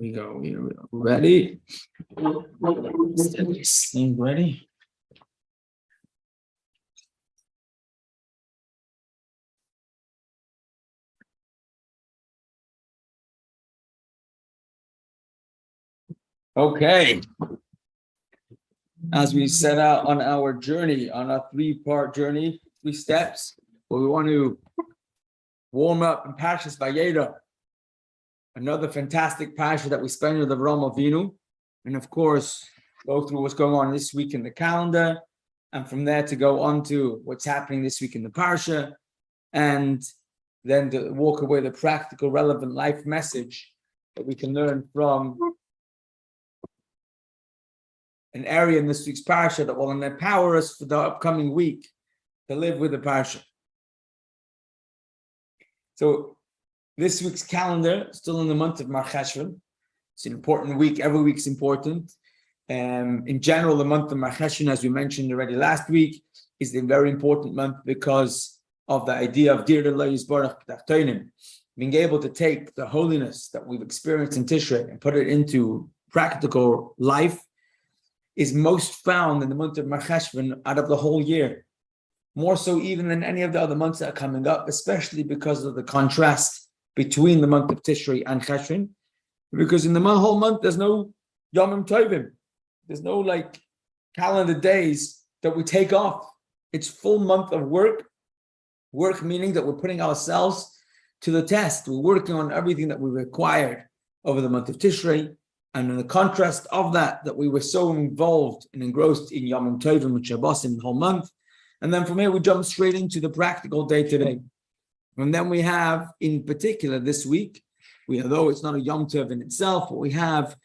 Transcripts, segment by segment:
We go. Ready? Ready? Okay. As we set out on our journey, on a three-part journey, 3 steps, where we want to warm up in Parshas Vayeira, another fantastic Parsha that we spend with Avraham Avinu, and of course, go through what's going on this week in the calendar, and from there to go on to what's happening this week in the Parsha, and then to walk away the practical, relevant life message that we can learn from an area in this week's Parsha that will empower us for the upcoming week to live with the Parsha. So this week's calendar, still in the month of Mar Cheshvan. It's an important week. Every week's important. In general, the month of Mar Cheshvan, as we mentioned already last week, is a very important month because of the idea of Dir Lo Yisbarach B'Tachtonim, being able to take the holiness that we've experienced in Tishrei and put it into practical life is most found in the month of Mar Cheshvan out of the whole year. More so even than any of the other months that are coming up, especially because of the contrast between the month of Tishrei and Cheshvan. Because in the whole month, there's no Yomim Tovim. There's no calendar days that we take off. It's full month of work. Work meaning that we're putting ourselves to the test. We're working on everything that we required over the month of Tishrei. And in the contrast of that we were so involved and engrossed in Yomim Tovim and Shabbosim the whole month. And then from here, we jump straight into the practical day-to-day. And then we have, in particular, this week, although it's not a Yom Tov in itself, but we have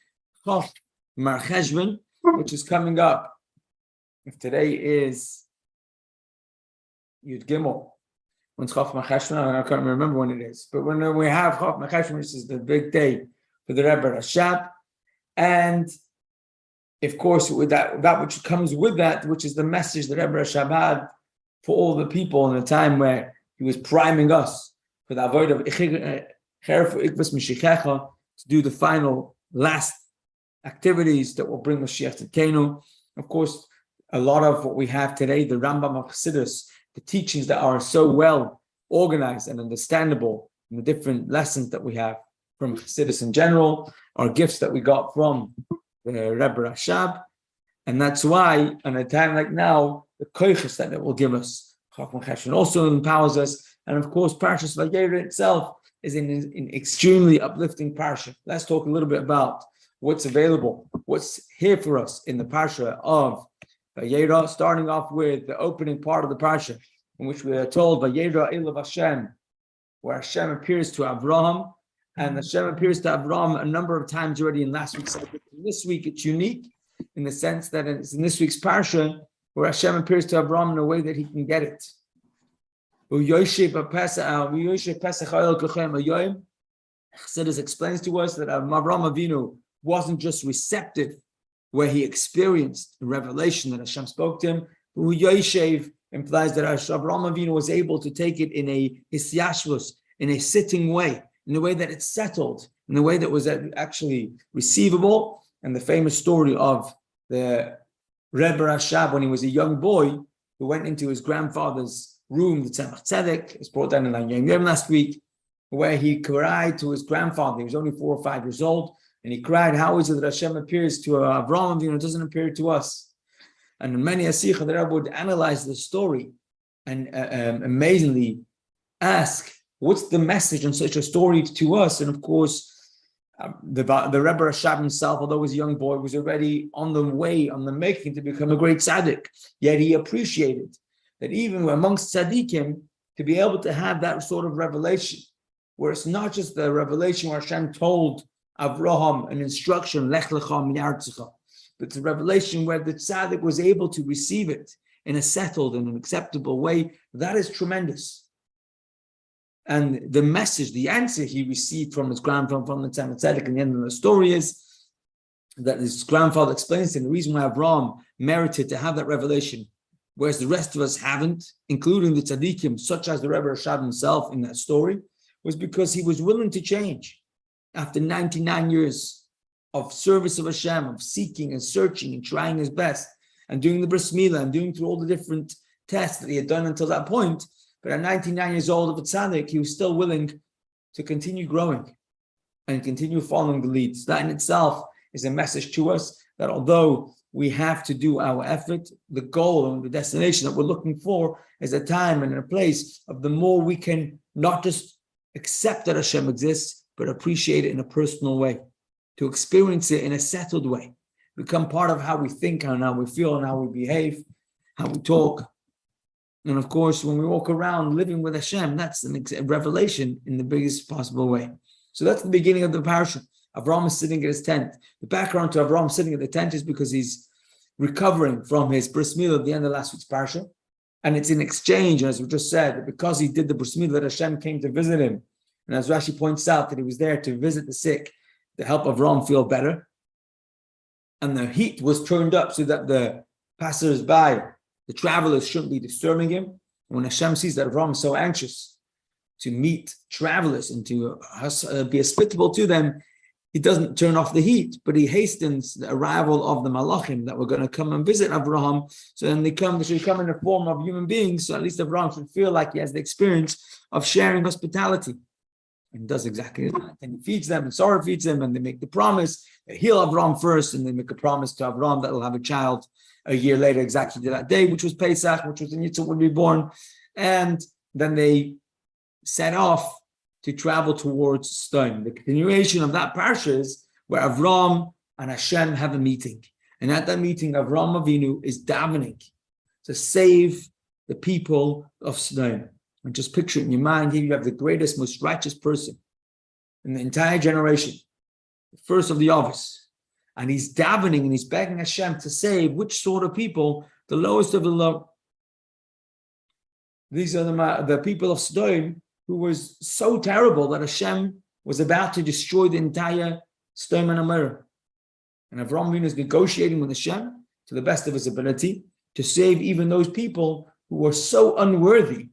Chof Mar Cheshvan, which is coming up. If today is Yud Gimel, when's Chof Mar Cheshvan? I can't remember when it is. But when we have Chof Mar Cheshvan, which is the big day for the Rebbe Rashab, and of course, with that which comes with that, which is the message that Rebbe Rashab had for all the people in a time where he was priming us for the avoid of to do the final last activities that will bring Mashiach to Kenu. Of course, a lot of what we have today, the Rambam of Chassidus, the teachings that are so well organized and understandable, and the different lessons that we have from Chassidus in general, are gifts that we got from the Rebbe Rashab, and that's why, in a time like now, the koiches that it will give us, Chof Mar Cheshvan also empowers us, and of course, Parshas Vayeira itself is an extremely uplifting parsha. Let's talk a little bit about what's available, what's here for us in the parsha of Vayeira, starting off with the opening part of the parsha, in which we are told Vayeira Elav Hashem, where Hashem appears to Avraham. And Hashem appears to Avraham a number of times already in last week's episode. This week, it's unique in the sense that it's in this week's Parsha where Hashem appears to Avraham in a way that he can get it. Chassidus explains to us that Avraham Avinu wasn't just receptive, where he experienced the revelation that Hashem spoke to him. Yoshev implies that Avraham Avinu was able to take it in a hisyashvus, in a sitting way, in a way that it's settled, in a way that was actually receivable. And the famous story of the Rebbe Rashab when he was a young boy who went into his grandfather's room, the Tzemach Tzedek, is brought down in the Yom Yom last week, where he cried to his grandfather. He was only 4 or 5 years old, and he cried, how is it that Hashem appears to Avraham, it doesn't appear to us? And in many Asicha, the Rebbe would analyze the story and amazingly ask, what's the message in such a story to us? And of course, the Rebbe Rashab himself, although he was a young boy, was already on the way, on the making to become a great tzaddik. Yet he appreciated that even amongst tzaddikim, to be able to have that sort of revelation, where it's not just the revelation where Hashem told Avraham an instruction, Lech lecha mi'artzecha, but the revelation where the tzaddik was able to receive it in a settled and an acceptable way, that is tremendous. And the message, the answer he received from his grandfather, from the Tzemach Tzedek, and the end of the story is that his grandfather explains to him the reason why Avraham merited to have that revelation, whereas the rest of us haven't, including the tzaddikim, such as the Rebbe Rashab himself in that story, was because he was willing to change. After 99 years of service of Hashem, of seeking and searching and trying his best, and doing the bris milah and doing through all the different tests that he had done until that point. But at 99 years old of a tzaddik, he was still willing to continue growing and continue following the leads. That in itself is a message to us that although we have to do our effort, the goal and the destination that we're looking for is a time and a place of the more we can not just accept that Hashem exists, but appreciate it in a personal way, to experience it in a settled way, become part of how we think and how we feel and how we behave, how we talk. And of course, when we walk around living with Hashem, that's a revelation in the biggest possible way. So that's the beginning of the parasha. Avram is sitting at his tent. The background to Avram sitting at the tent is because he's recovering from his bris milah at the end of last week's parasha. And it's in exchange, as we just said, because he did the bris milah that Hashem came to visit him. And as Rashi points out, that he was there to visit the sick, to help Avram feel better. And the heat was turned up so that the passers-by, the travelers, shouldn't be disturbing him. When Hashem sees that Avram is so anxious to meet travelers and to be hospitable to them, he doesn't turn off the heat, but he hastens the arrival of the malachim that were going to come and visit Avraham. So then they should come in the form of human beings, so at least Avraham should feel like he has the experience of sharing hospitality. And he does exactly that. And he feeds them, and Sarah feeds them, and they make the promise. They heal Avraham first, and they make a promise to Avraham that he'll have a child a year later, exactly to that day, which was Pesach, which was when Yitzhak would be born. And then they set off to travel towards Stone. The continuation of that parsha is where Avram and Hashem have a meeting. And at that meeting, Avram Avinu is davening to save the people of Stone. And just picture it in your mind, here you have the greatest, most righteous person in the entire generation, the first of the office. And he's davening and he's begging Hashem to save which sort of people? The lowest of the low. These are the people of Sodom, who was so terrible that Hashem was about to destroy the entire Sodom and Gomorrah. And Avraham Avinu is negotiating with Hashem to the best of his ability to save even those people who were so unworthy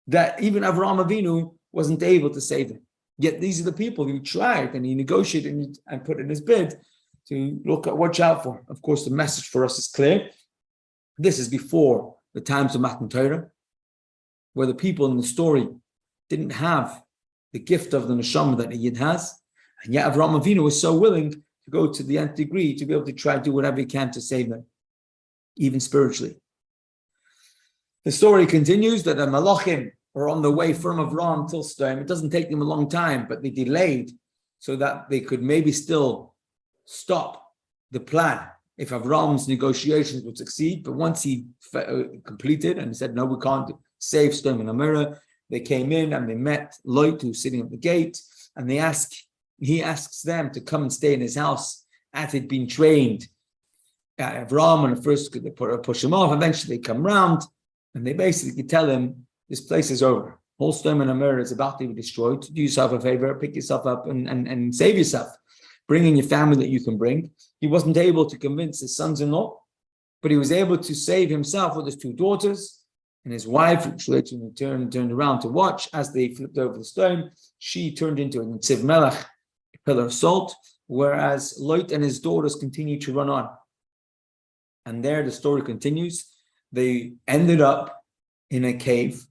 that even Avraham Avinu wasn't able to save them. Yet these are the people who tried, and he negotiated and put in his bid to watch out for. Of course, the message for us is clear. This is before the times of Matan Torah, where the people in the story didn't have the gift of the neshama that a Yid has, and yet Avraham Avinu was so willing to go to the nth degree to be able to try to do whatever he can to save them, even spiritually. The story continues that the malachim were on the way from Avraham till Sodom. It doesn't take them a long time, but they delayed so that they could maybe still stop the plan if Avraham's negotiations would succeed. But once he completed and said, no, we can't save Sodom and Gomorrah, they came in and they met Lot, who's sitting at the gate, and he asks them to come and stay in his house as he'd been trained at Avram. And at first they push him off. Eventually they come round and they basically tell him, this place is over. Whole Sodom and Gomorrah is about to be destroyed. Do yourself a favor, pick yourself up and save yourself. Bring in your family that you can bring. He wasn't able to convince his sons-in-law, but he was able to save himself with his two daughters. And his wife, which later turned around to watch as they flipped over the stone, she turned into a Netziv Melech, a pillar of salt, whereas Lot and his daughters continued to run on. And there the story continues. They ended up in a cave,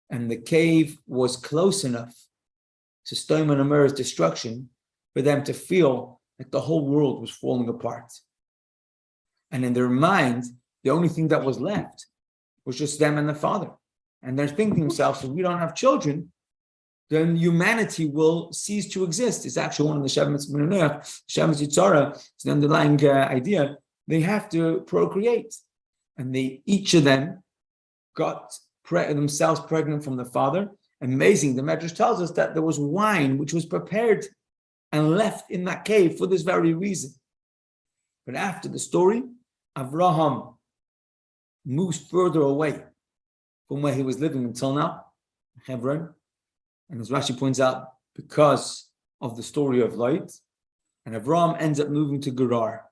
and the cave was close enough to Sodom and Gomorrah's destruction for them to feel like the whole world was falling apart. And in their mind, the only thing that was left was just them and the father. And they're thinking to themselves, if we don't have children, then humanity will cease to exist. It's actually one of the Shemitz B'nei Shemitz Yitzhara, it's the underlying idea. They have to procreate. And each of them got themselves pregnant from the father. Amazing, the Medrash tells us that there was wine which was prepared and left in that cave for this very reason. But after the story, Avraham moves further away from where he was living until now, Hebron. And as Rashi points out, because of the story of Lot, and Avraham ends up moving to Gerar.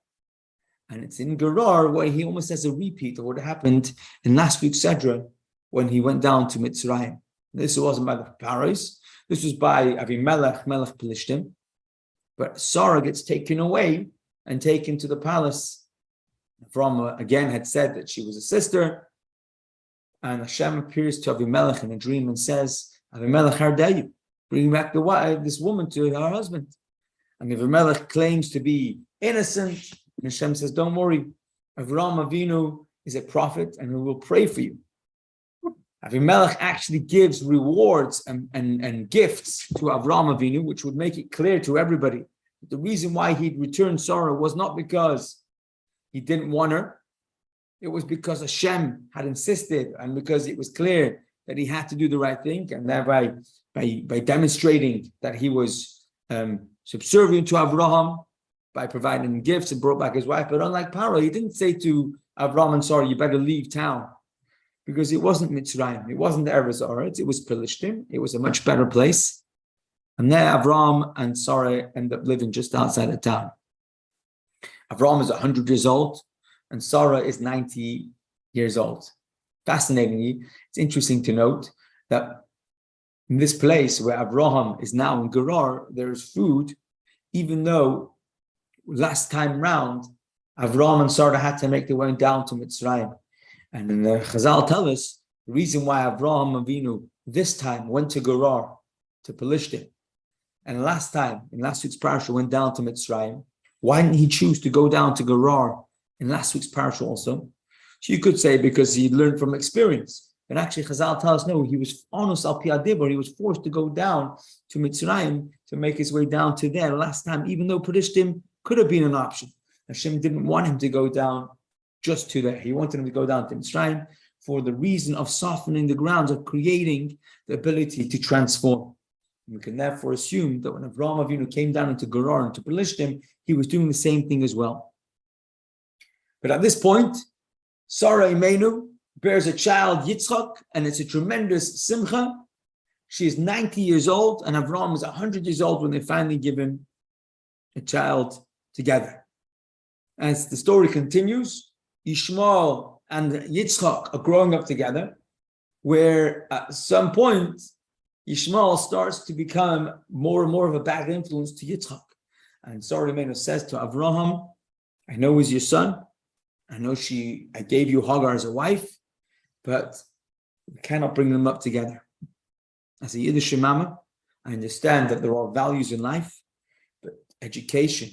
And it's in Gerar where he almost has a repeat of what happened in last week's Sedra when he went down to Mitzrayim. This wasn't by the Paris. This was by Avimelech, Melech Pelishtim. But Sarah gets taken away and taken to the palace. Avram again had said that she was a sister, and Hashem appears to Avimelech in a dream and says, Avimelech, how dare you? Bring back this woman to her husband. And Avimelech claims to be innocent, and Hashem says, don't worry, Avram Avinu is a prophet and he will pray for you. Avimelech actually gives rewards and gifts to Avram Avinu, which would make it clear to everybody that the reason why he'd returned Sarah was not because he didn't want her. It was because Hashem had insisted, and because it was clear that he had to do the right thing, and thereby by demonstrating that he was subservient to Abraham by providing him gifts and brought back his wife. But unlike Paro, he didn't say to Abraham and Sarah, you better leave town, because it wasn't Mitzrayim, it wasn't the Eretz Aretz, it was Pelishtim, it was a much better place. And there Abraham and Sarah end up living just outside the town. Abraham is 100 years old, and Sarah is 90 years old. Fascinatingly, it's interesting to note that in this place where Abraham is now in Gerar, there is food, even though last time round, Abraham and Sarah had to make their way down to Mitzrayim. And in the Chazal tell us the reason why Abraham Avinu this time went to Gerar, to Pelishtim, and last time, in last week's Parshah, went down to Mitzrayim. Why didn't he choose to go down to Gerar in last week's Parshah also? So you could say because he learned from experience. But actually, Chazal tells us no, he was honest al pi adibur, he was forced to go down to Mitzrayim to make his way down to there last time, even though Pelishtim could have been an option. Hashem didn't want him to go down just to there. He wanted him to go down to Mitzrayim for the reason of softening the grounds, of creating the ability to transform. We can therefore assume that when Avraham Avinu came down into Gerar and to Pelishtim, he was doing the same thing as well. But at this point, Sarah Imenu bears a child, Yitzchak, and it's a tremendous simcha. She is 90 years old, and Avraham is 100 years old when they finally give him a child together. As the story continues, Ishmael and Yitzchak are growing up together, where at some point, Ishmael starts to become more and more of a bad influence to Yitzchak. And Sarah Imenu says to Avraham, I know he's your son. I know I gave you Hagar as a wife, but we cannot bring them up together. As a Yiddish mama, I understand that there are values in life, but education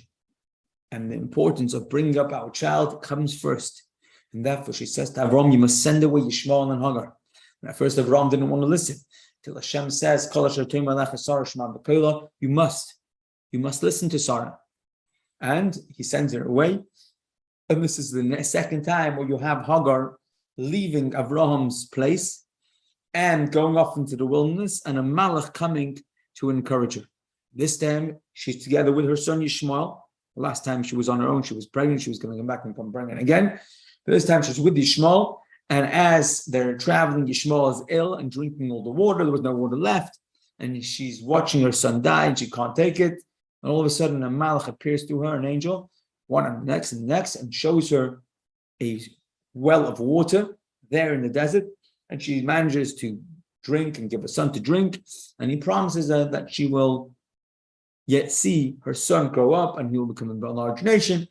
and the importance of bringing up our child comes first. And therefore she says to Avram, you must send away Yishmael and Hagar. And at first Avram didn't want to listen, till Hashem says, you must listen to Sarah. And he sends her away. And this is the second time where you have Hagar leaving Avraham's place and going off into the wilderness, and a malach coming to encourage her. This time, she's together with her son Yishmael. The last time she was on her own, she was pregnant. She was going to come back and come pregnant again. But this time, she's with Yishmael. And as they're traveling, Yishmael is ill and drinking all the water. There was no water left. And she's watching her son die, and she can't take it. And all of a sudden, a malach appears to her, an angel, one and the next, and shows her a well of water there in the desert. And she manages to drink and give her son to drink. And he promises her that she will yet see her son grow up and he will become a large nation.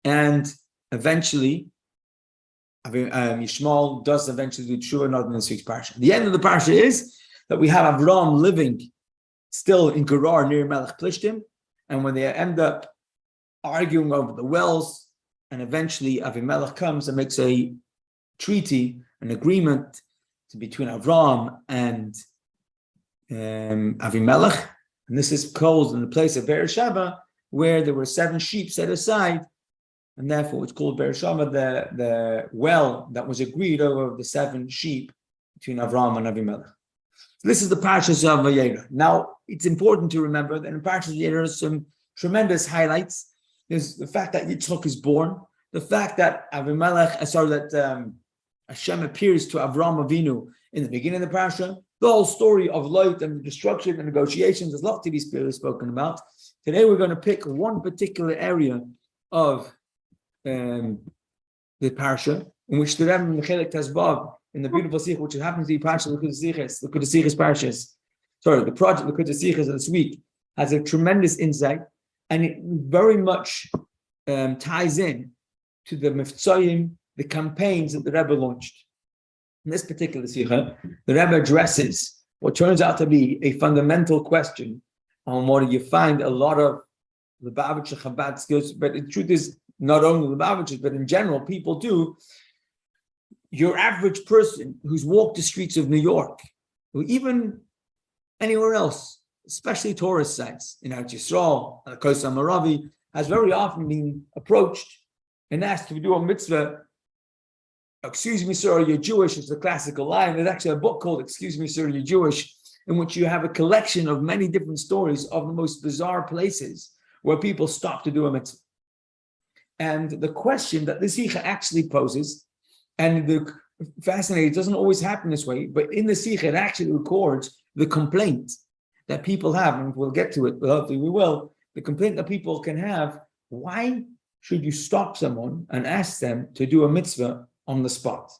And eventually, Yishmael does eventually do tshuva, not in this week's parsha. The end of the parsha is that we have Avram living still in Gerar near Melech Plishtim. And when they end up arguing over the wells, and eventually Avimelech comes and makes a treaty, an agreement between Avram and Avimelech, and this is called in the place of Vayeira, where there were 7 sheep set aside, and therefore it's called Vayeira, the well that was agreed over the 7 sheep between Avram and Avimelech. So this is the Parshas of Vayeira. Now, it's important to remember that in Parshas of Vayeira there are some tremendous highlights. There's the fact that Yitzchak is born, the fact that Hashem appears to Avram Avinu in the beginning of the Parsha, the whole story of Lot and the destruction and negotiations. There's a lot to be spoken about. Today we're going to pick one particular area of the Parsha, in which the Rebbe Mechelek Tezvav, in the beautiful Sikh, which happens to be Parshas L'Kut Sichos Parshas, sorry, the project L'Kut Sichos of this week, has a tremendous insight, and it very much ties in to the miftzayim, the campaigns that the Rebbe launched. In this particular sikha, the Rebbe addresses what turns out to be a fundamental question on what you find a lot of the Lubavitcher Chabad skills, but the truth is, not only the Lubavitchers, but in general, people do. Your average person who's walked the streets of New York, or even anywhere else, especially tourist sites in Eretz Yisrael, Kosa Maravi, has very often been approached and asked to do a mitzvah. Excuse me, sir, you're Jewish. It's a classical line. There's actually a book called Excuse Me, Sir, You're Jewish, in which you have a collection of many different stories of the most bizarre places where people stop to do a mitzvah. And the question that this Sikha actually poses, and the fascinating, it doesn't always happen this way, but in the Sikha, it actually records the complaint that people have, and we'll get to it, but hopefully we will, the complaint that people can have: why should you stop someone and ask them to do a mitzvah on the spot?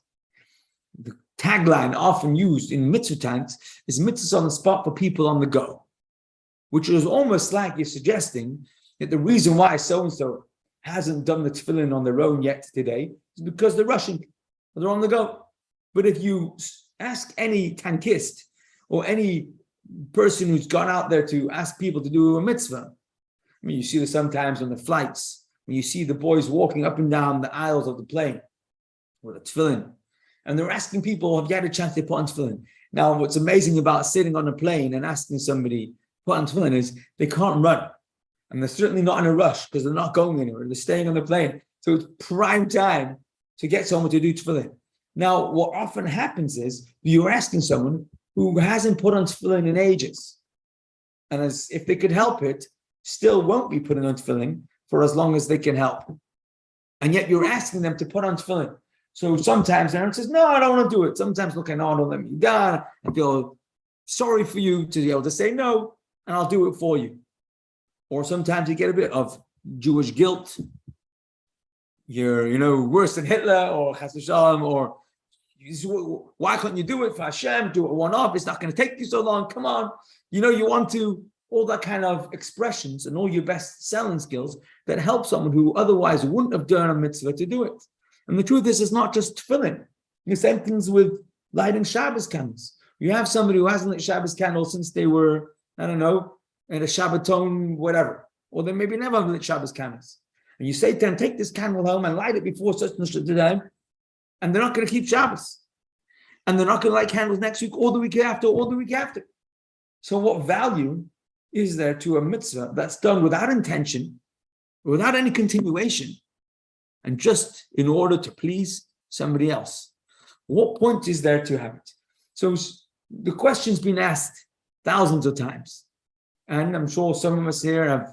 The tagline often used in mitzvah tanks is mitzvahs on the spot for people on the go, which is almost like you're suggesting that the reason why so-and-so hasn't done the tefillin on their own yet today is because they're rushing, they're on the go. But if you ask any tankist or any person who's gone out there to ask people to do a mitzvah, I mean, you see this sometimes on the flights, when you see the boys walking up and down the aisles of the plane with a tefillin, and they're asking people, have you had a chance to put on tefillin? Now, what's amazing about sitting on a plane and asking somebody to put on tefillin is they can't run. And they're certainly not in a rush because they're not going anywhere. They're staying on the plane. So it's prime time to get someone to do tefillin. Now, what often happens is you're asking someone who hasn't put on tefillin in ages, and as if they could help it, still won't be putting on tefillin for as long as they can help. And yet you're asking them to put on tefillin. So sometimes Aaron says, no, I don't want to do it. Sometimes, look, I know, don't let me down. I feel sorry for you to be able to say no, and I'll do it for you. Or sometimes you get a bit of Jewish guilt. You're, worse than Hitler or Chas v'Shalom, or why can't you do it for Hashem? Do it one-off. It's not going to take you so long. Come on. You want to, all that kind of expressions and all your best selling skills that help someone who otherwise wouldn't have done a mitzvah to do it. And the truth is, it's not just tefillin. The same things with lighting Shabbos candles. You have somebody who hasn't lit Shabbos candles since they were, I don't know, at a Shabbaton, whatever. Or they maybe never have lit Shabbos candles. And you say to them, take this candle home and light it before such and such a time, and they're not going to keep Shabbos. And they're not going to light candles next week, or the week after, or the week after. So what value is there to a mitzvah that's done without intention, without any continuation, and just in order to please somebody else? What point is there to have it? So the question's been asked thousands of times. And I'm sure some of us here have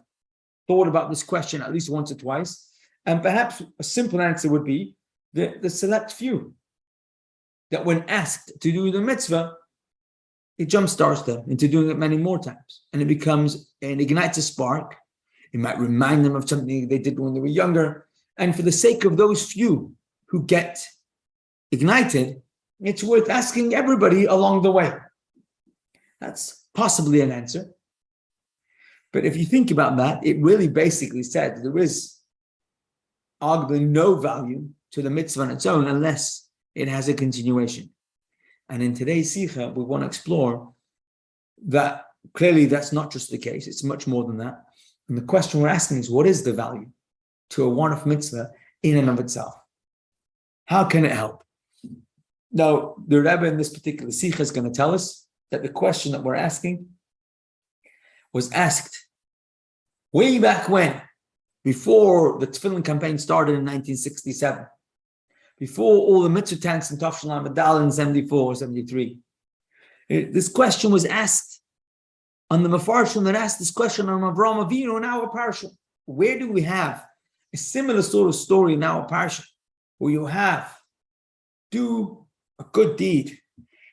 thought about this question at least once or twice. And perhaps a simple answer would be the select few that when asked to do the mitzvah, it jumpstarts them into doing it many more times. And it ignites a spark. It might remind them of something they did when they were younger. And for the sake of those few who get ignited, it's worth asking everybody along the way. That's possibly an answer. But if you think about that, it really basically said there is arguably no value to the mitzvah on its own unless it has a continuation. And in today's Sikha, we want to explore that clearly that's not just the case. It's much more than that. And the question we're asking is, what is the value to a one-off mitzvah in and of itself? How can it help? Now, the Rebbe in this particular Sikha is going to tell us that the question that we're asking was asked way back when, before the tefillin campaign started in 1967, before all the mitzvah tanks in Tafshalam Adal in 74, 73. This question was asked on the Mefarshim that asked this question on Avraham Avinu in our Parshah. Where do we have a similar sort of story in our Parshah, where you have do a good deed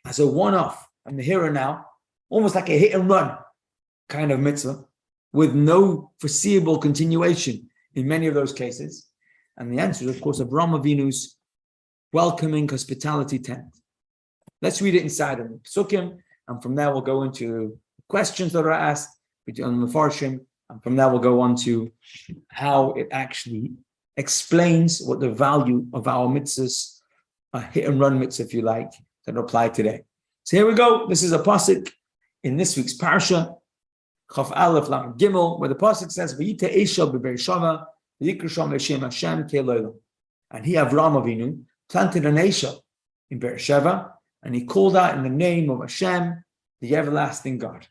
as a one-off and the here and now, almost like a hit and run kind of mitzvah, with no foreseeable continuation in many of those cases? And the answer is, of course, Avraham Avinu's welcoming hospitality tent. Let's read it inside of the Psukim, and from there we'll go into questions that are asked between the Mefarshim, and from there we'll go on to how it actually explains what the value of our mitzvahs, a hit and run mitzvah, if you like, that apply today. So here we go. This is a pasuk in this week's Parshah, Chaf Aleph Lam Gimel, where the pasuk says, "Vayita Eisha beBeersheva, v'yikra sham l'Shem Hashem ke'Elohim." And he, Avraham Avinu, planted an Eisha in Beersheva, and he called out in the name of Hashem, the everlasting God.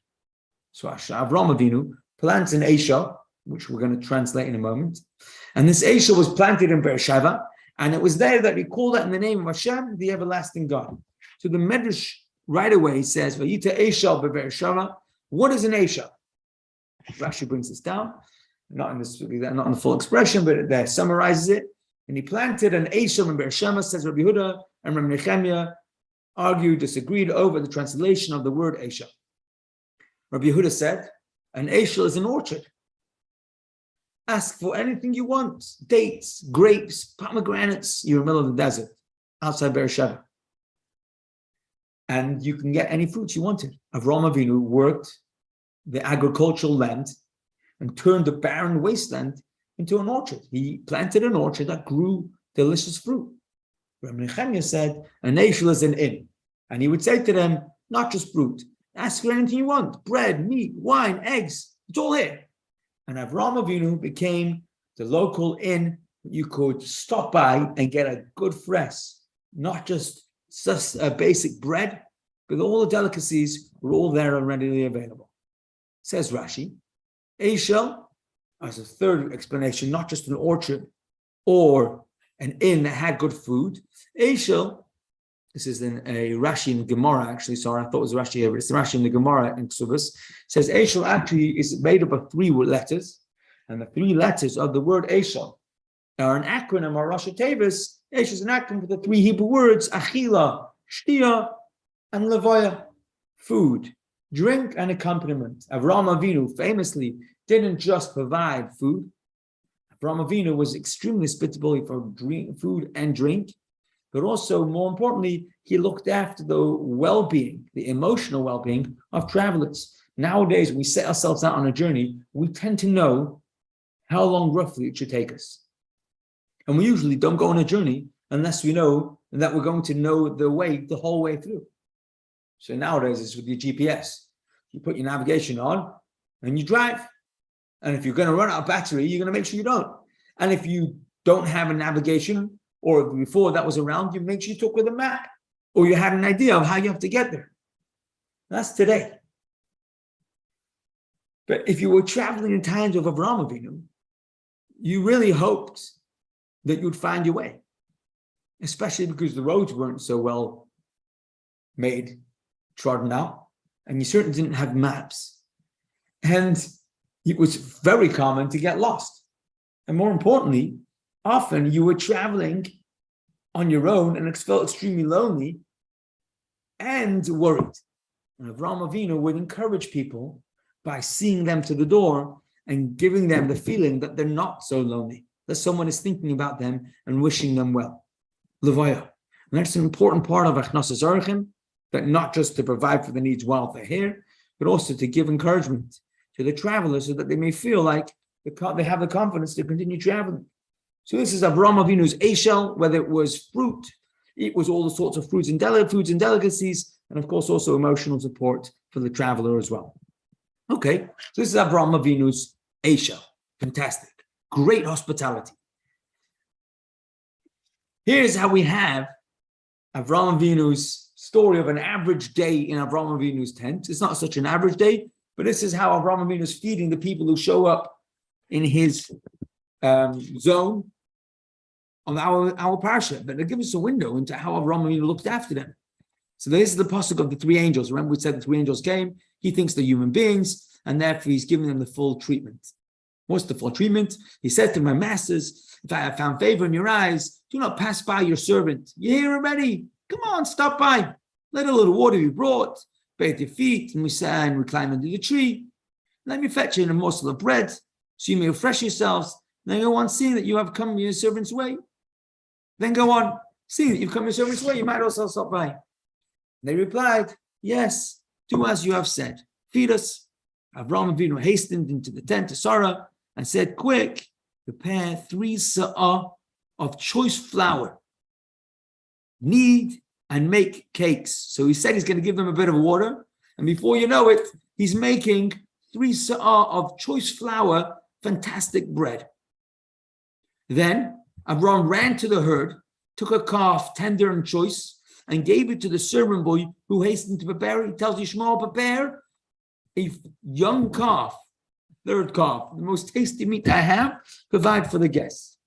So Avraham Avinu plants an Eisha, which we're going to translate in a moment. And this Eisha was planted in Beersheva, and it was there that he called out in the name of Hashem, the everlasting God. So the Medrash right away says, "Vayita Eisha beBeersheva." What is an Eisha? Rashi brings this down, not in the full expression, but it there summarizes it. And he planted an Eisha in Beersheva, says Rabbi Yehuda and Rabbi Nechemiah disagreed over the translation of the word Eisha. Rabbi Yehuda said, an Eisha is an orchard. Ask for anything you want, dates, grapes, pomegranates. You're in the middle of the desert, outside Beersheva. And you can get any fruits you wanted. Avraham Avinu worked the agricultural land and turned the barren wasteland into an orchard. He planted an orchard that grew delicious fruit. Rabbi Nechemiah said, an Eisha is an inn. And he would say to them, not just fruit, ask for anything you want, bread, meat, wine, eggs, it's all here. And Avraham Avinu became the local inn you could stop by and get a good fresh, not just a basic bread, but all the delicacies were all there and readily available. Says Rashi, Eisha, as a third explanation, not just an orchard or an inn that had good food. Eisha, this is in a Rashi in the Gemara, actually, sorry, I thought it was Rashi here, but it's Rashi in the Gemara in Ksubas, says Eisha actually is made up of 3 letters, and the 3 letters of the word Eisha are an acronym, or Rosh Tevis. Eisha is an acronym for the 3 Hebrew words, Achila, Shtia, and Levaya, food, drink, and accompaniment. Avraham Avinu famously didn't just provide food. Avraham Avinu was extremely hospitable for food and drink, but also, more importantly, he looked after the well-being, the emotional well-being of travelers. Nowadays, when we set ourselves out on a journey, we tend to know how long roughly it should take us. And we usually don't go on a journey unless we know that we're going to know the way the whole way through. So nowadays, it's with your GPS. You put your navigation on and you drive. And if you're going to run out of battery, you're going to make sure you don't. And if you don't have a navigation, or before that was around, you make sure you took with a map, or you had an idea of how you have to get there. That's today. But if you were traveling in times of Avraham Avinu, you really hoped that you'd find your way, especially because the roads weren't so well made, trodden out, and you certainly didn't have maps. And it was very common to get lost. And more importantly, often you were traveling on your own and felt extremely lonely and worried. And Avraham Avinu would encourage people by seeing them to the door and giving them the feeling that they're not so lonely, that someone is thinking about them and wishing them well. Levaya. And that's an important part of Achnasas Orchim, that not just to provide for the needs while they're here, but also to give encouragement to the travelers so that they may feel like they have the confidence to continue traveling. So this is Avraham Avinu's Eishel, whether it was fruit, it was all the sorts of foods and delicacies, and of course also emotional support for the traveler as well. Okay, so this is Avraham Avinu's Eishel. Fantastic. Great hospitality. Here's how we have Avraham Avinu's story of an average day in Avraham Avinu's tent. It's not such an average day, but this is how Avraham Avinu is feeding the people who show up in his zone on our Parshah. But it gives us a window into how Avraham Avinu looked after them. So this is the pasuk of the 3 angels. Remember we said the 3 angels came. He thinks they're human beings, and therefore he's giving them the full treatment. What's the full treatment? He said to my masters, if I have found favor in your eyes, do not pass by your servant. You're here already. Come on, stop by. Let a little water be brought. Bathe your feet, and we climb under the tree. Let me fetch in a morsel of bread, so you may refresh yourselves. Then go on, seeing that you have come your servant's way. Then go on, seeing that you've come your servant's way, you might also stop by. They replied, yes, do as you have said. Feed us. Avraham Avinu hastened into the tent to Sarah and said, quick, prepare 3 sa'ah of choice flour. Knead and make cakes. So he said he's going to give them a bit of water. And before you know it, he's making 3 sa'ah of choice flour, fantastic bread. Then Avraham ran to the herd, took a calf, tender and choice, and gave it to the servant boy who hastened to prepare it. He tells Yishmael, prepare a young calf, third calf, the most tasty meat I have, provide for the guests.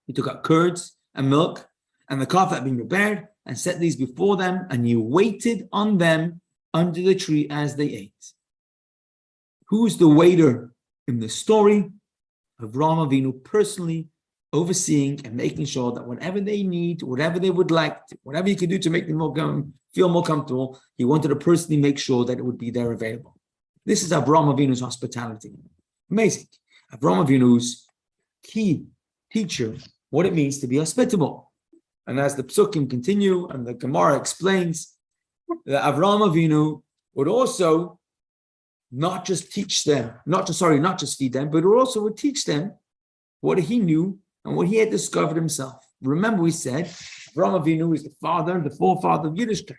He took out curds and milk and the calf that had been prepared and set these before them, and he waited on them under the tree as they ate. Who's the waiter in the story? Avraham Avinu personally overseeing and making sure that whatever they need, whatever they would like, whatever he could do to make them feel more comfortable, he wanted to personally make sure that it would be there available. This is Avraham Avinu's hospitality. Amazing. Avraham Avinu's key teacher, what it means to be hospitable. And as the Psukim continue and the Gemara explains, that Avraham Avinu would also not just teach them, not just feed them, but also would teach them what he knew and what he had discovered himself. Remember, we said Avraham Avinu is the father, the forefather of Yiddishkeit.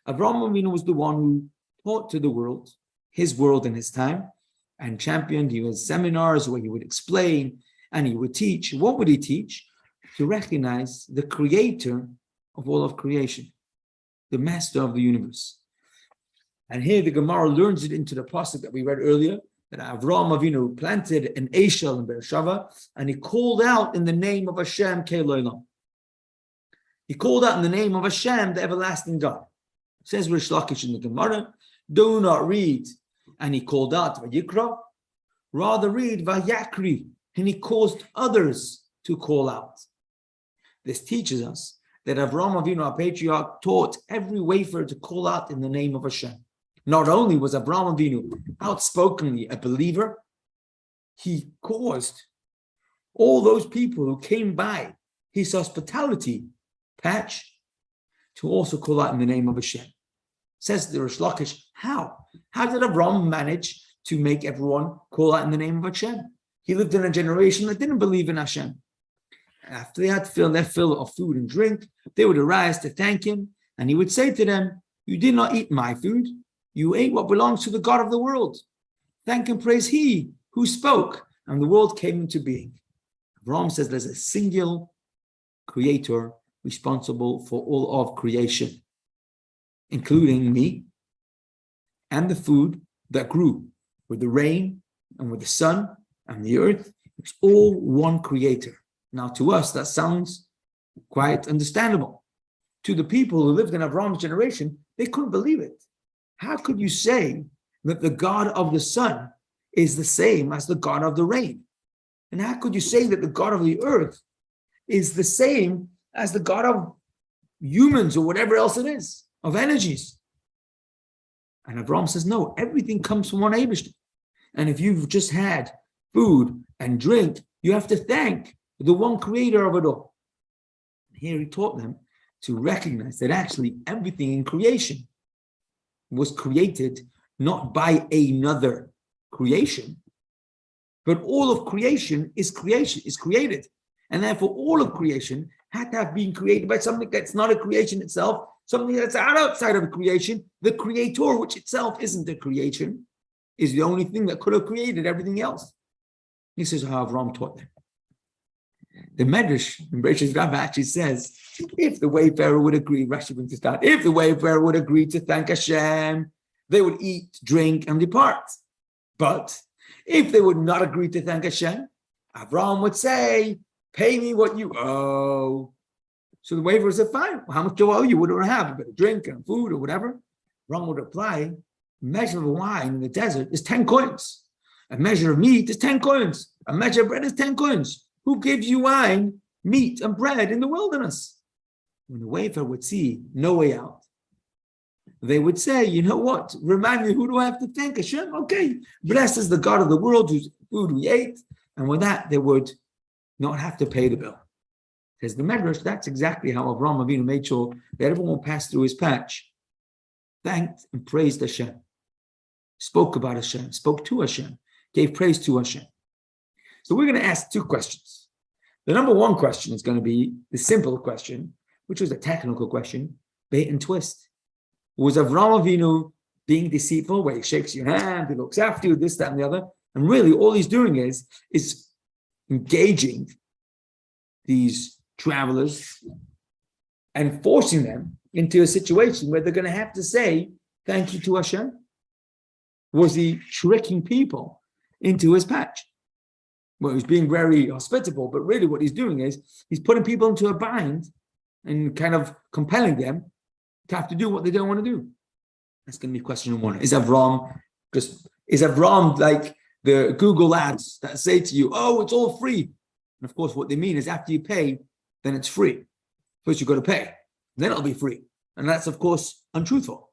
Avraham Avinu was the one who taught to the world, his world in his time, and championed. He was seminars where he would explain and he would teach. What would he teach? To recognize the creator of all of creation, the master of the universe. And here the Gemara learns it into the pasuk that we read earlier, that Avraham Avinu planted an Eshel in Beersheba, and he called out in the name of Hashem Keloilam. He called out in the name of Hashem, the everlasting God. It says Rish Lakish in the Gemara, do not read, and he called out Vayikra, rather read Vayakri, and he caused others to call out. This teaches us that Avraham Avinu, our patriarch, taught every wafer to call out in the name of Hashem. Not only was Avraham Avinu outspokenly a believer, he caused all those people who came by his hospitality patch to also call out in the name of Hashem. Says the Rish Lakish, how? How did Avraham manage to make everyone call out in the name of Hashem? He lived in a generation that didn't believe in Hashem. After they had their fill of food and drink, they would arise to thank him, and he would say to them, you did not eat my food, you ate what belongs to the God of the world. Thank and praise he who spoke, and the world came into being. Avraham says there's a single creator responsible for all of creation, including me and the food that grew with the rain and with the sun and the earth. It's all one creator. Now, to us, that sounds quite understandable. To the people who lived in Avraham's generation, they couldn't believe it. How could you say that the God of the sun is the same as the God of the rain? And how could you say that the God of the earth is the same as the God of humans or whatever else it is, of energies? And Avraham says, no, everything comes from one Eibishter. And if you've just had food and drink, you have to thank the one creator of it all. Here he taught them to recognize that actually everything in creation was created not by another creation, but all of creation is created. And therefore all of creation had to have been created by something that's not a creation itself, something that's outside of creation. The creator, which itself isn't a creation, is the only thing that could have created everything else. This is how Avraham taught them. The Medrash in Bereshit Rabbah actually says, if the wayfarer would agree, Rashi brings this down, if the wayfarer would agree to thank Hashem, they would eat, drink, and depart. But if they would not agree to thank Hashem, Avraham would say, pay me what you owe. So the wayfarer said, fine, well, how much do I owe you? What do I have? A bit of drink and food or whatever? Avraham would reply, a measure of wine in the desert is 10 coins. A measure of meat is 10 coins. A measure of bread is 10 coins. Who gives you wine, meat, and bread in the wilderness? When the wayfarer would see no way out, they would say, you know what? Remind me, who do I have to thank? Hashem? Okay. Blessed is the God of the world whose food we ate. And with that, they would not have to pay the bill. Says the Medrash, that's exactly how Avraham Avinu made sure that everyone passed through his patch, thanked and praised Hashem. spoke about Hashem, spoke to Hashem, gave praise to Hashem. So we're going to ask two questions. The number one question is going to be the simple question, which was a technical question, bait and twist. Was Avraham Avinu being deceitful, where he shakes your hand, he looks after you, this, that, and the other? And really all he's doing is engaging these travelers and forcing them into a situation where they're going to have to say thank you to Hashem. Was he tricking people into his patch? Well, he's being very hospitable, but really what he's doing is he's putting people into a bind and kind of compelling them to have to do what they don't want to do. That's going to be question number one. Is Avram like the Google ads that say to you, oh, it's all free? And of course, what they mean is after you pay, then it's free. First you've got to pay, then it'll be free. And that's, of course, untruthful.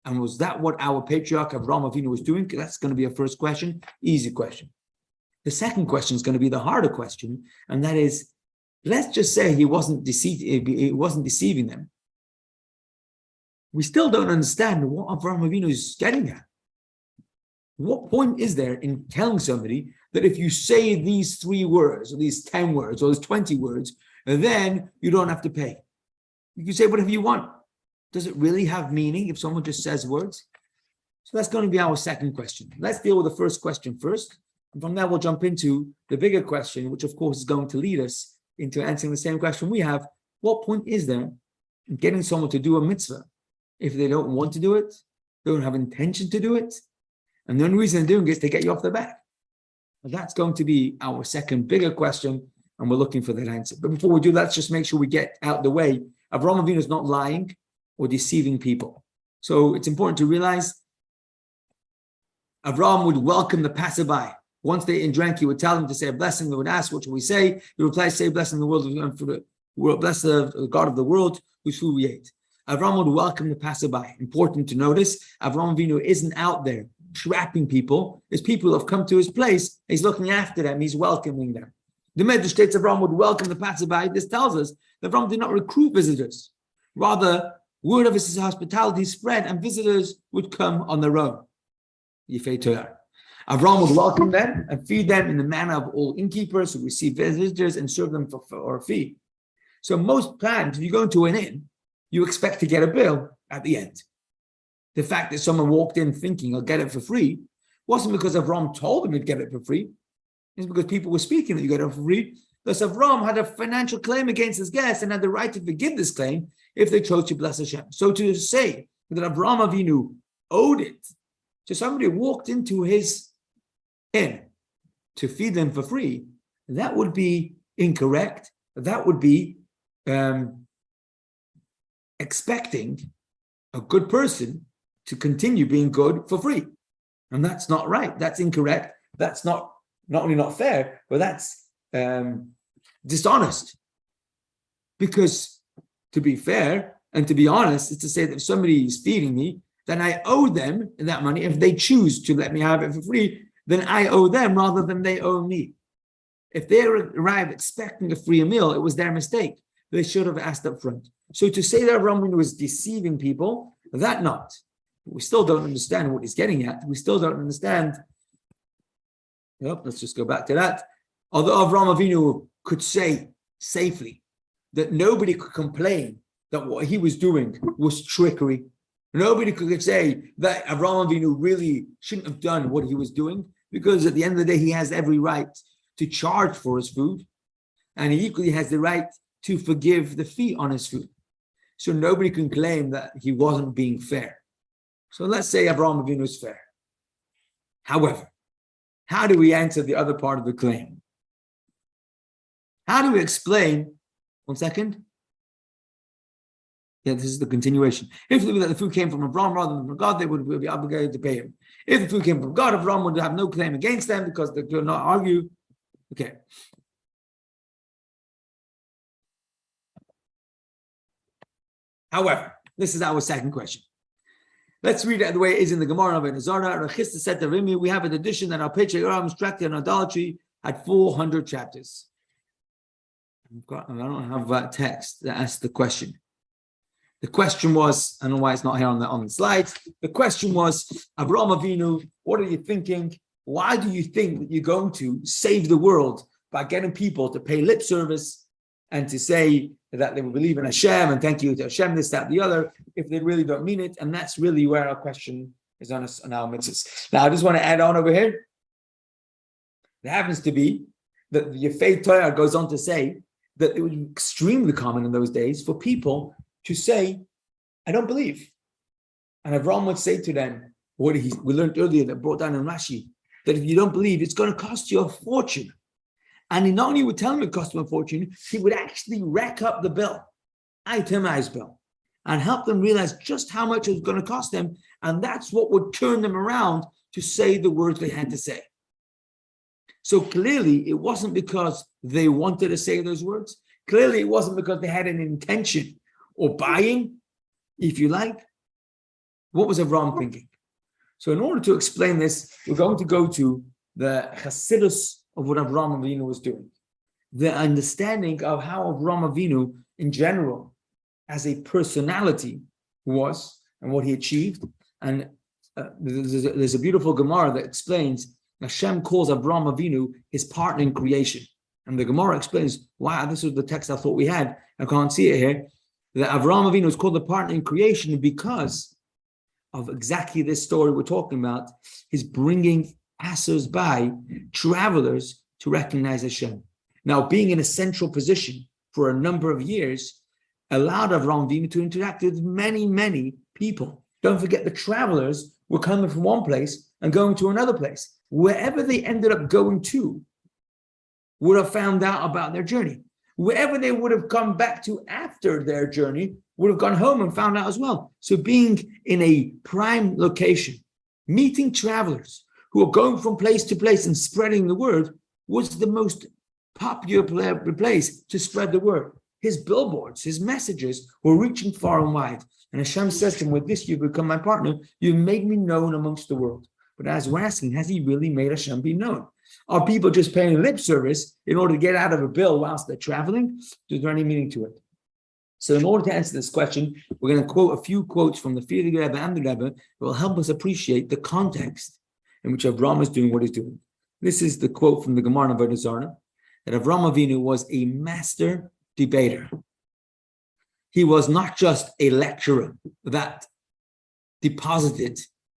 And was that what our patriarch Avraham Avinu was doing? That's going to be a first question, easy question. The second question is going to be the harder question, and that is, let's just say he wasn't deceiving them. We still don't understand what Avraham Avinu is getting at. What point is there in telling somebody that if you say these 3 words, or these 10 words, or these 20 words, then you don't have to pay? You can say whatever you want. Does it really have meaning if someone just says words? So that's going to be our second question. Let's deal with the first question first. And from there, we'll jump into the bigger question, which of course is going to lead us into answering the same question we have. What point is there in getting someone to do a mitzvah if they don't want to do it, they don't have intention to do it, and the only reason they're doing it is to get you off their back? And that's going to be our second bigger question, and we're looking for that answer. But before we do that, let's just make sure we get out the way. Avraham Avinu is not lying or deceiving people. So it's important to realize Avraham would welcome the passerby. Once they ate and drank, he would tell them to say a blessing. They would ask, what should we say? He would reply, say, blessing the world, for the world, bless the God of the world, whose food we ate. Avraham would welcome the passerby. Important to notice, Avraham Avinu isn't out there trapping people. His people have come to his place. He's looking after them. He's welcoming them. The Medrash states Avraham would welcome the passerby. This tells us that Avraham did not recruit visitors. Rather, word of his hospitality spread and visitors would come on their own. Yifei Torah. Avraham would welcome them and feed them in the manner of all innkeepers who receive visitors and serve them for a fee. So most times, if you go into an inn, you expect to get a bill at the end. The fact that someone walked in thinking, I'll get it for free, wasn't because Avraham told them he'd get it for free. It's because people were speaking that you get it for free. Thus, Avraham had a financial claim against his guests and had the right to forgive this claim if they chose to bless Hashem. So to say that Avraham Avinu owed it to somebody who walked into his inn to feed them for free, that would be incorrect. That would be expecting a good person to continue being good for free. And that's not right. That's incorrect. That's not only not fair, but that's dishonest. Because to be fair and to be honest is to say that if somebody is feeding me, then I owe them that money. If they choose to let me have it for free, then I owe them rather than they owe me. If they arrive expecting a free meal, it was their mistake. They should have asked up front. So to say that Avraham was deceiving people, that not. We still don't understand what he's getting at. We still don't understand. Let's just go back to that. Although Avraham Avinu could say safely that nobody could complain that what he was doing was trickery. Nobody could say that Avraham Avinu really shouldn't have done what he was doing, because at the end of the day, he has every right to charge for his food, and he equally has the right to forgive the fee on his food. So nobody can claim that he wasn't being fair. So let's say Avraham Avinu is fair. However, how do we answer the other part of the claim? How do we explain, 1 second. Yeah, this is the continuation. If the food came from Avraham rather than from God, they would be obligated to pay him. If the food came from God, Avraham would have no claim against them because they could not argue. Okay. However, this is our second question. Let's read it the way it is in the Gemara of Zara. Rachista said to Rimi, we have an addition that our patriarch Abraham's tractate on idolatry had 400 chapters. I don't have that text that asks the question. The question was, I don't know why it's not here on the slides. The question was, Avraham Avinu, what are you thinking? Why do you think that you're going to save the world by getting people to pay lip service and to say that they will believe in Hashem and thank you to Hashem, this, that, the other, if they really don't mean it? And that's really where our question is on our mitzvahs. Now, I just want to add on over here. It happens to be that the Yefei Torah goes on to say that it was extremely common in those days for people to say, I don't believe. And Avraham would say to them, what we learned earlier that brought down in Rashi, that if you don't believe, it's going to cost you a fortune. And he not only would tell them it cost him a fortune, he would actually rack up the bill, itemized bill, and help them realize just how much it was going to cost them. And that's what would turn them around to say the words they had to say. So clearly, it wasn't because they wanted to say those words. Clearly, it wasn't because they had an intention or buying, if you like. What was Avraham thinking? So in order to explain this, we're going to go to the Chassidus of what Avraham Avinu was doing. The understanding of how Avraham Avinu, in general, as a personality was, and what he achieved. And there's a beautiful Gemara that explains Hashem calls Avraham Avinu his partner in creation. And the Gemara explains, wow, this was the text I thought we had. I can't see it here. That Avraham Avinu is called the partner in creation because of exactly this story we're talking about. He's bringing passers-by, travelers, to recognize Hashem. Now, being in a central position for a number of years allowed Avraham Avinu to interact with many, many people. Don't forget the travelers were coming from one place and going to another place. Wherever they ended up going to would have found out about their journey. Wherever they would have come back to after their journey would have gone home and found out as well. So being in a prime location, meeting travelers who are going from place to place and spreading the word was the most popular place to spread the word. His billboards, his messages were reaching far and wide. And Hashem says to him, with this, you've become my partner. You've made me known amongst the world. But as we're asking, has he really made Hashem be known? Are people just paying lip service in order to get out of a bill whilst they're traveling? Is there any meaning to it? So in order to answer this question, we're going to quote a few quotes from the Friedrich Rebbe and the Rebbe that will help us appreciate the context in which Avraham is doing what he's doing. This is the quote from the Gemara in Avodah Zarah, that Avraham Avinu was a master debater. He was not just a lecturer that deposited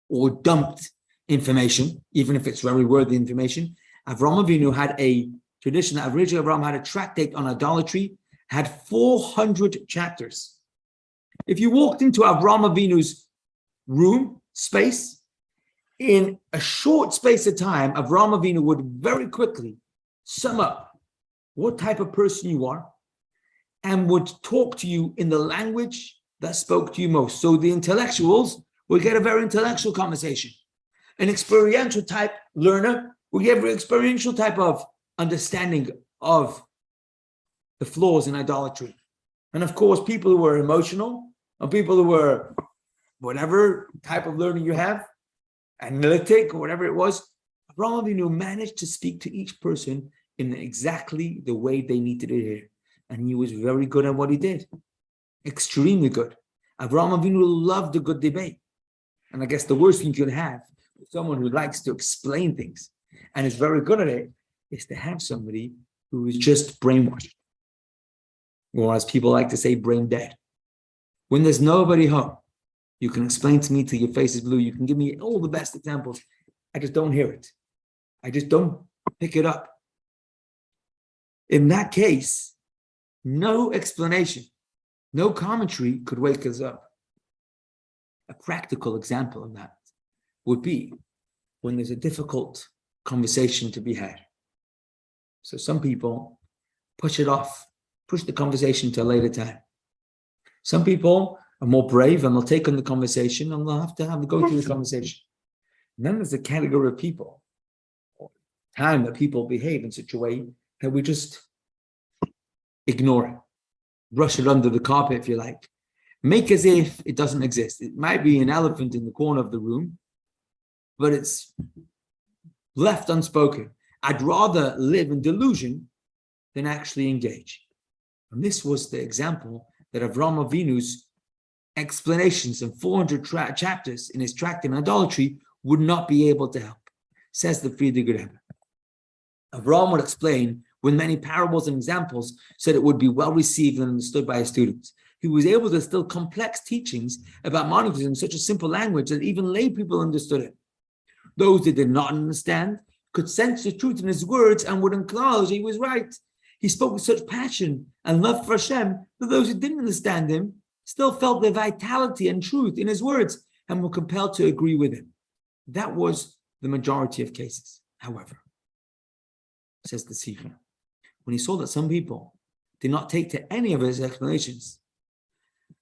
or dumped information, even if it's very worthy information. Avraham Avinu had a tradition that originally Avraham had a tractate on idolatry, had 400 chapters. If you walked into Avraham Avinu's room, space, in a short space of time, Avraham Avinu would very quickly sum up what type of person you are and would talk to you in the language that spoke to you most. So the intellectuals would get a very intellectual conversation. An experiential type learner will get an experiential type of understanding of the flaws in idolatry. And of course, people who were emotional, or people who were whatever type of learning you have, analytic, or whatever it was, Avraham Avinu managed to speak to each person in exactly the way they needed to hear. And he was very good at what he did. Extremely good. Avraham Avinu loved a good debate. And I guess the worst thing you could have, someone who likes to explain things and is very good at it, is to have somebody who is just brainwashed. Or as people like to say, brain dead. When there's nobody home, you can explain to me till your face is blue. You can give me all the best examples. I just don't hear it. I just don't pick it up. In that case, no explanation, no commentary could wake us up. A practical example of that would be when there's a difficult conversation to be had. So some people push it off, push the conversation to a later time. Some people are more brave and they'll take on the conversation and they'll have to go through the conversation. And then there's a category of people, time that people behave in such a way that we just ignore it, brush it under the carpet, if you like. Make as if it doesn't exist. It might be an elephant in the corner of the room, but it's left unspoken. I'd rather live in delusion than actually engage. And this was the example that Avraham Avinu's explanations and 400 chapters in his tract on idolatry would not be able to help, says the Friedrich Rebbe. Avraham would explain with many parables and examples so that it would be well received and understood by his students. He was able to distill complex teachings about monotheism in such a simple language that even lay people understood it. Those that did not understand could sense the truth in his words and would acknowledge he was right. He spoke with such passion and love for Hashem that those who didn't understand him still felt the vitality and truth in his words and were compelled to agree with him. That was the majority of cases. However, says the Sikha, when he saw that some people did not take to any of his explanations,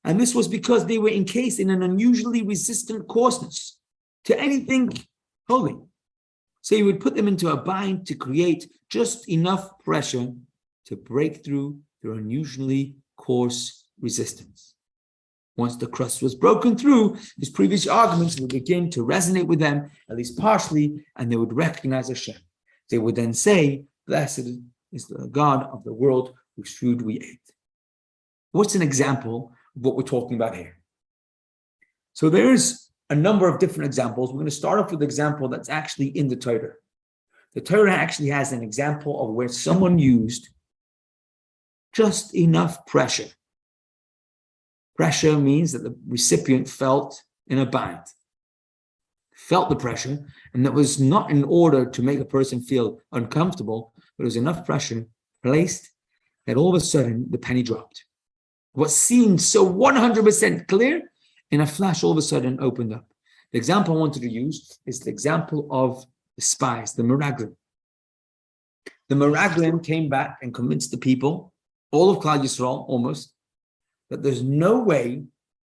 and this was because they were encased in an unusually resistant coarseness to anything holy. So he would put them into a bind to create just enough pressure to break through their unusually coarse resistance. Once the crust was broken through, his previous arguments would begin to resonate with them, at least partially, and they would recognize Hashem. They would then say, "Blessed is the God of the world whose food we ate." What's an example of what we're talking about here? So there's a number of different examples. We're going to start off with an example that's actually in the Torah. The Torah actually has an example of where someone used just enough pressure. Pressure means that the recipient felt in a bind, felt the pressure, and that was not in order to make a person feel uncomfortable, but it was enough pressure placed that all of a sudden the penny dropped. What seemed so 100% clear, in a flash all of a sudden opened up. The example I wanted to use is the example of the spies, the Meraglim. The Meraglim came back and convinced the people, all of Klal Yisrael almost, that there's no way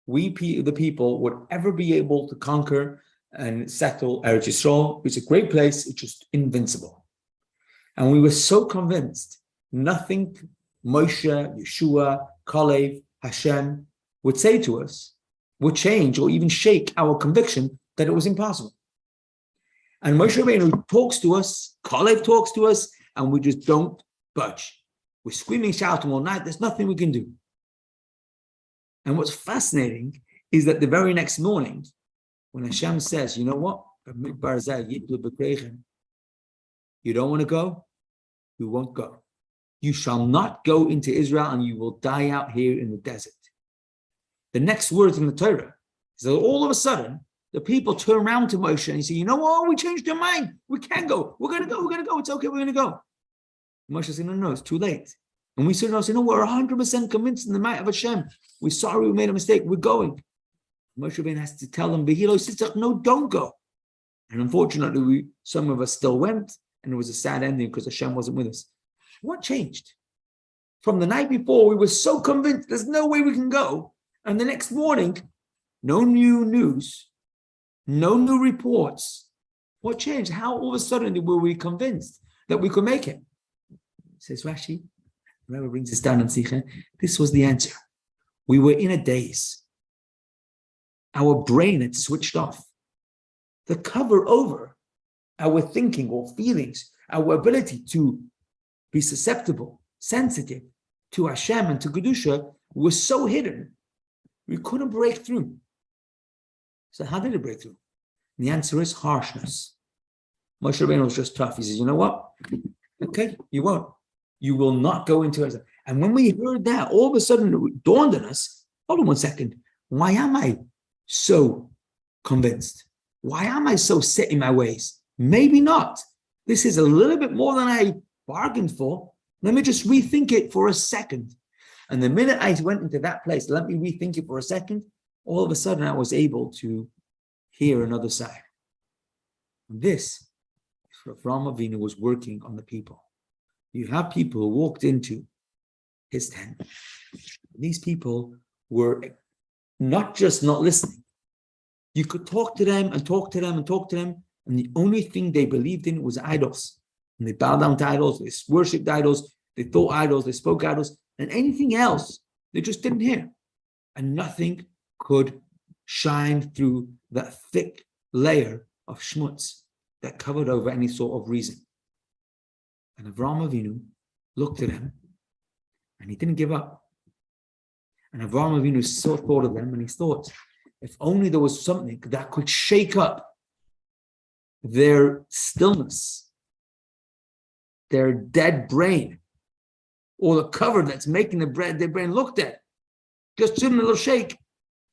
the people would ever be able to conquer and settle Eretz Yisrael. It's a great place, it's just invincible. And we were so convinced nothing Moshe, Yeshua, Kalev, Hashem would say to us would change or even shake our conviction that it was impossible. And Moshe Rabbeinu talks to us, Kalev talks to us, and we just don't budge. We're screaming, shouting all night, there's nothing we can do. And what's fascinating is that the very next morning, when Hashem says, you know what? You don't want to go? You won't go. You shall not go into Israel and you will die out here in the desert. The next words in the Torah is that all of a sudden, the people turn around to Moshe and say, you know what? We changed our mind. We can go. We're going to go. We're going to go. It's okay. We're going to go. Moshe said, no, it's too late. And we said, no, we're 100% convinced in the might of Hashem. We're sorry we made a mistake. We're going. Moshe Rabbeinu has to tell them, Behilo says, no, don't go. And unfortunately, some of us still went, and it was a sad ending because Hashem wasn't with us. What changed? From the night before, we were so convinced there's no way we can go. And the next morning, no new news, no new reports. What changed? How all of a sudden were we convinced that we could make it? Says Rashi, Rebbe brings this down in Sikha. This was the answer. We were in a daze. Our brain had switched off. The cover over our thinking or feelings, our ability to be susceptible, sensitive to Hashem and to Kedusha was so hidden, we couldn't break through. So how did it break through? And the answer is harshness. Moshe Rabbeinu was just tough. He says, you know what? Okay, you won't. You will not go into it. And when we heard that, all of a sudden it dawned on us, hold on one second, why am I so convinced? Why am I so set in my ways? Maybe not. This is a little bit more than I bargained for. Let me just rethink it for a second. And the minute I went into that place, let me rethink it for a second, all of a sudden I was able to hear another side. And this, Avraham Avinu was working on the people. You have people who walked into his tent. These people were not just not listening. You could talk to them and talk to them and talk to them, and the only thing they believed in was idols. And they bowed down to idols, they worshipped idols, they thought idols, they spoke idols, and anything else they just didn't hear. And nothing could shine through that thick layer of schmutz that covered over any sort of reason. And Avraham Avinu looked at him, and he didn't give up. And Avraham Avinu so thought of them, and he thought, if only there was something that could shake up their stillness, their dead brain, or the cover that's making their brain look dead, just give them a little shake,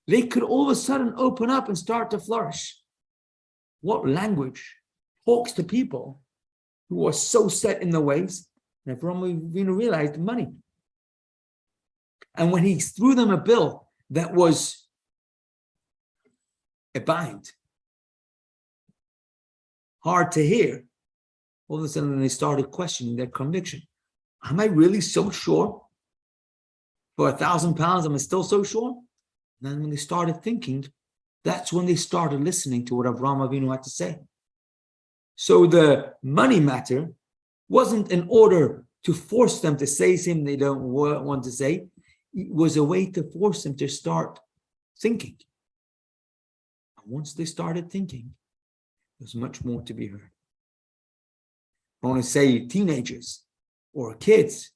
they could all of a sudden open up and start to flourish. What language talks to people who are so set in their ways? And Avraham Avinu realized money. And when he threw them a bill that was a bind, hard to hear, all of a sudden they started questioning their conviction. Am I really so sure? For £1,000, am I still so sure? And then when they started thinking, that's when they started listening to what Avraham Avinu had to say. So the money matter wasn't in order to force them to say something they don't want to say. It was a way to force them to start thinking. And once they started thinking, there's much more to be heard. I want to say teenagers or kids,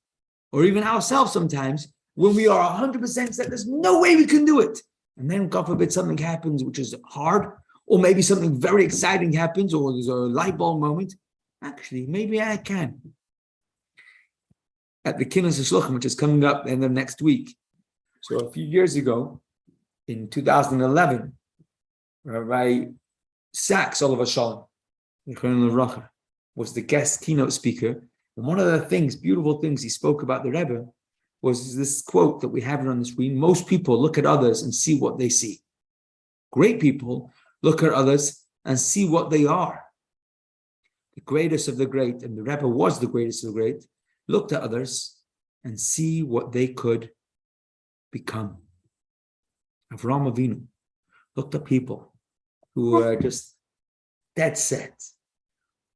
or even ourselves sometimes, when we are 100% set, there's no way we can do it. And then, God forbid, something happens which is hard, or maybe something very exciting happens, or there's a light bulb moment. Actually, maybe I can. At the Kinus HaShluchim, which is coming up in the next week. So a few years ago, in 2011, Rabbi Sachs, Oliver Shalom, was the guest keynote speaker. And one of the things, beautiful things he spoke about the Rebbe, was this quote that we have on the screen: most people look at others and see what they see. Great people look at others and see what they are. The greatest of the great, and the Rebbe was the greatest of the great, looked at others and see what they could become. Avraham Avinu looked at people who were just dead set,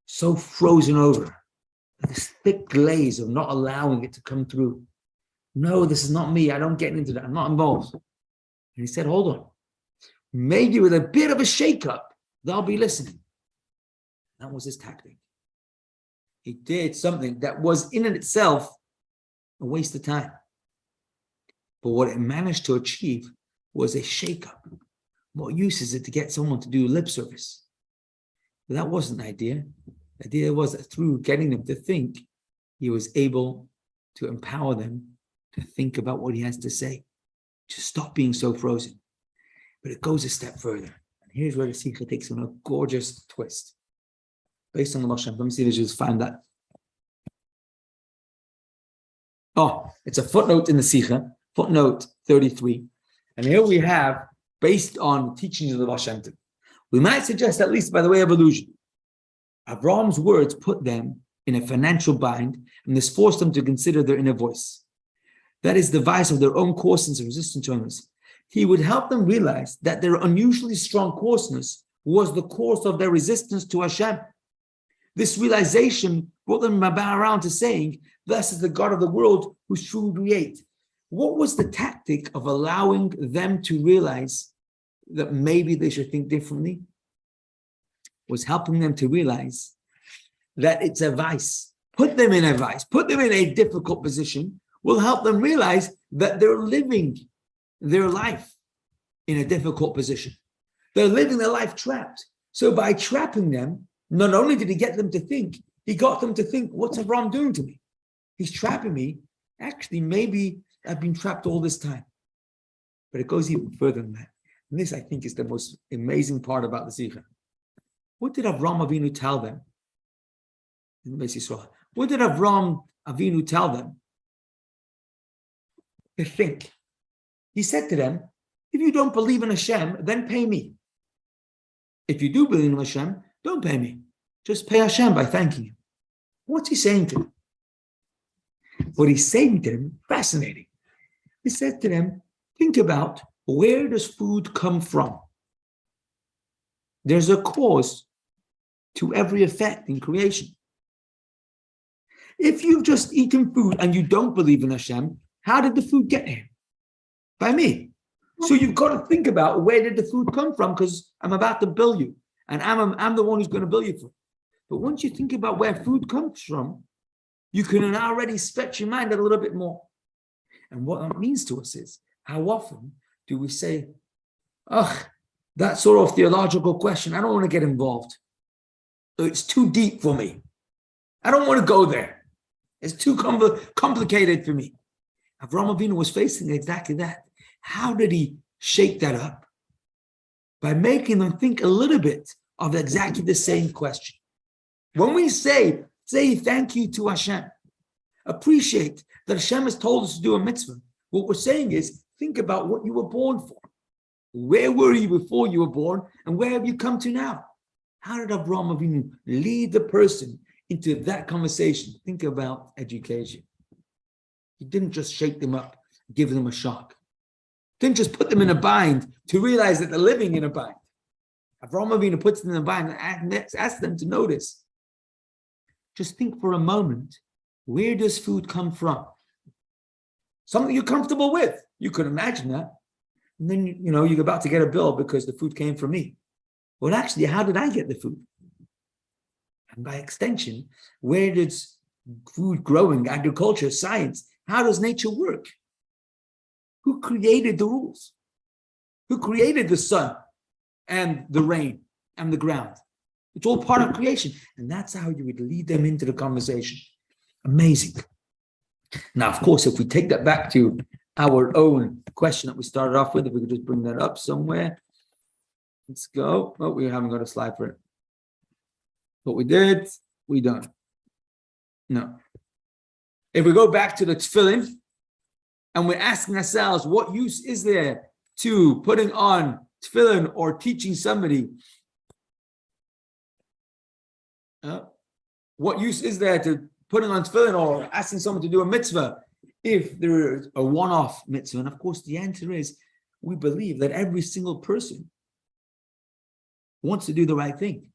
so frozen over, this thick glaze of not allowing it to come through. No, this is not me. I don't get into that. I'm not involved. And he said, hold on. Maybe with a bit of a shake-up, they'll be listening. That was his tactic. He did something that was in itself a waste of time. But what it managed to achieve was a shake-up. What use is it to get someone to do lip service? But that wasn't the idea. The idea was that through getting them to think, he was able to empower them to think about what he has to say, to stop being so frozen. But it goes a step further. And here's where the Sikha takes on a gorgeous twist. Based on the Moshe, let me see if I just find that. Oh, it's a footnote in the Sikha, footnote 33. And here we have, based on teachings of the Moshe, we might suggest, at least by the way of allusion, Abraham's words put them in a financial bind, and this forced them to consider their inner voice. That is the vice of their own coarseness and resistance to illness. He would help them realize that their unusually strong coarseness was the course of their resistance to Hashem. This realization brought them around to saying, "Thus is the God of the world who should create." What was the tactic of allowing them to realize that maybe they should think differently? Was helping them to realize that it's a vice. Put them in a vice, put them in a difficult position, will help them realize that they're living their life in a difficult position. They're living their life trapped. So by trapping them, not only did he get them to think, he got them to think, what's Avraham doing to me? He's trapping me. Actually, maybe I've been trapped all this time. But it goes even further than that. And this, I think, is the most amazing part about the Sikha. What did Avraham Avinu tell them? What did Avraham Avinu tell them? To think. He said to them, if you don't believe in Hashem, then pay me. If you do believe in Hashem, don't pay me. Just pay Hashem by thanking him. What's he saying to them? What he's saying to them, fascinating. He said to them, think about, where does food come from? There's a cause to every effect in creation. If you've just eaten food and you don't believe in Hashem, how did the food get here? By me. So you've got to think about, where did the food come from? Because I'm about to bill you. And I'm the one who's going to bill you for it. But once you think about where food comes from, you can already stretch your mind a little bit more. And what that means to us is How often do we say, ugh, that sort of theological question, I don't want to get involved. It's too deep for me. I don't want to go there. It's too complicated for me. Avraham Avinu was facing exactly that. How did he shake that up? By making them think a little bit of exactly the same question. When we say thank you to Hashem, appreciate that Hashem has told us to do a mitzvah, what we're saying is, think about what you were born for. Where were you before you were born, and where have you come to now? How did Avraham Avinu lead the person into that conversation? Think about education. He didn't just shake them up, give them a shock. Didn't just put them in a bind to realize that they're living in a bind. Avraham Avinu puts them in a bind and asks them to notice. Just think for a moment, where does food come from? Something you're comfortable with. You could imagine that. And then, you're about to get a bill because the food came from me. Well, actually, how did I get the food? And by extension, where does food growing, agriculture, science, how does nature work? Who created the rules? Who created the sun and the rain and the ground? It's all part of creation. And that's how you would lead them into the conversation. Amazing. Now, of course, if we take that back to our own question that we started off with, if we could just bring that up somewhere. Let's go. Oh, we haven't got a slide for it. What we did, we done. No. If we go back to the tefillin, and we're asking ourselves, what use is there to putting on tefillin or teaching somebody? What use is there to putting on tefillin or asking someone to do a mitzvah if there is a one-off mitzvah? And of course, the answer is, we believe that every single person wants to do the right thing.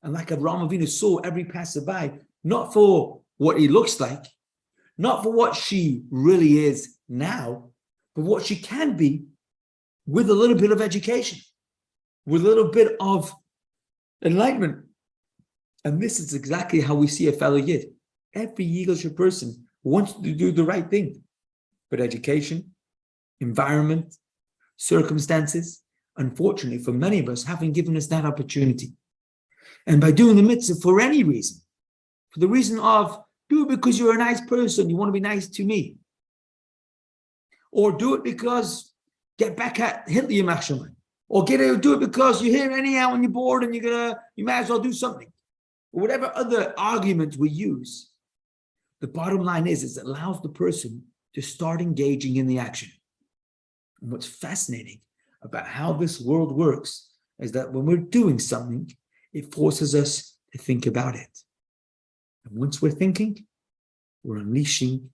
And like Avraham Avinu saw every passerby, not for what he looks like, not for what she really is now, but what she can be with a little bit of education, with a little bit of enlightenment. And this is exactly how we see a fellow Yid. Every Yiddisher person wants to do the right thing. But education, environment, circumstances, unfortunately for many of us, haven't given us that opportunity. And by doing the mitzvah for any reason, for the reason of, do it because you're a nice person, you want to be nice to me. Or do it because get back at Hitler, Yimach, or do it because you're here anyhow and you're bored and you might as well do something. Or whatever other arguments we use, the bottom line is it allows the person to start engaging in the action. And what's fascinating about how this world works is that when we're doing something, it forces us to think about it. And once we're thinking, we're unleashing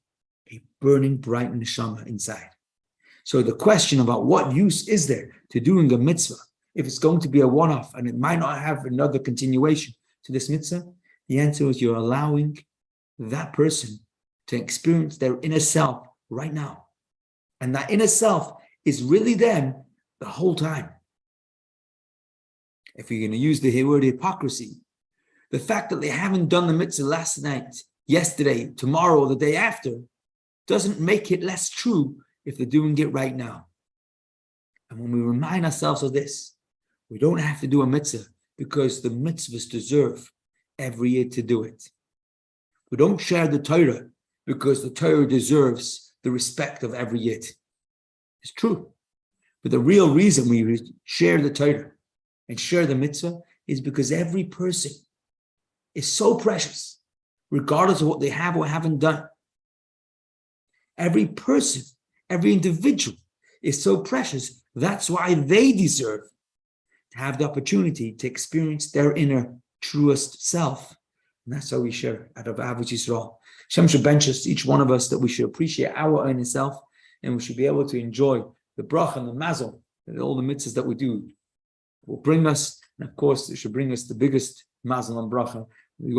a burning, bright neshama inside. So the question about what use is there to doing a mitzvah, if it's going to be a one-off and it might not have another continuation to this mitzvah, the answer is you're allowing that person to experience their inner self right now. And that inner self is really them the whole time. If you're going to use the word hypocrisy, the fact that they haven't done the mitzvah last night, yesterday, tomorrow, or the day after, doesn't make it less true if they're doing it right now. And when we remind ourselves of this, we don't have to do a mitzvah because the mitzvahs deserve every year to do it. We don't share the Torah because the Torah deserves the respect of every yid. It's true. But the real reason we share the Torah and share the mitzvah is because every person is so precious, regardless of what they have or haven't done. Every person, every individual is so precious. That's why they deserve to have the opportunity to experience their inner, truest self. And that's how we share out of Avos Yisrael. Hashem should bench us, each one of us, that we should appreciate our inner self and we should be able to enjoy the bracha and the mazel and all the mitzvahs that we do will bring us. And of course, it should bring us the biggest mazel and bracha. Thank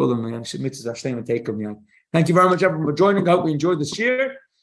you very much, everyone, for joining. I hope we enjoyed this year.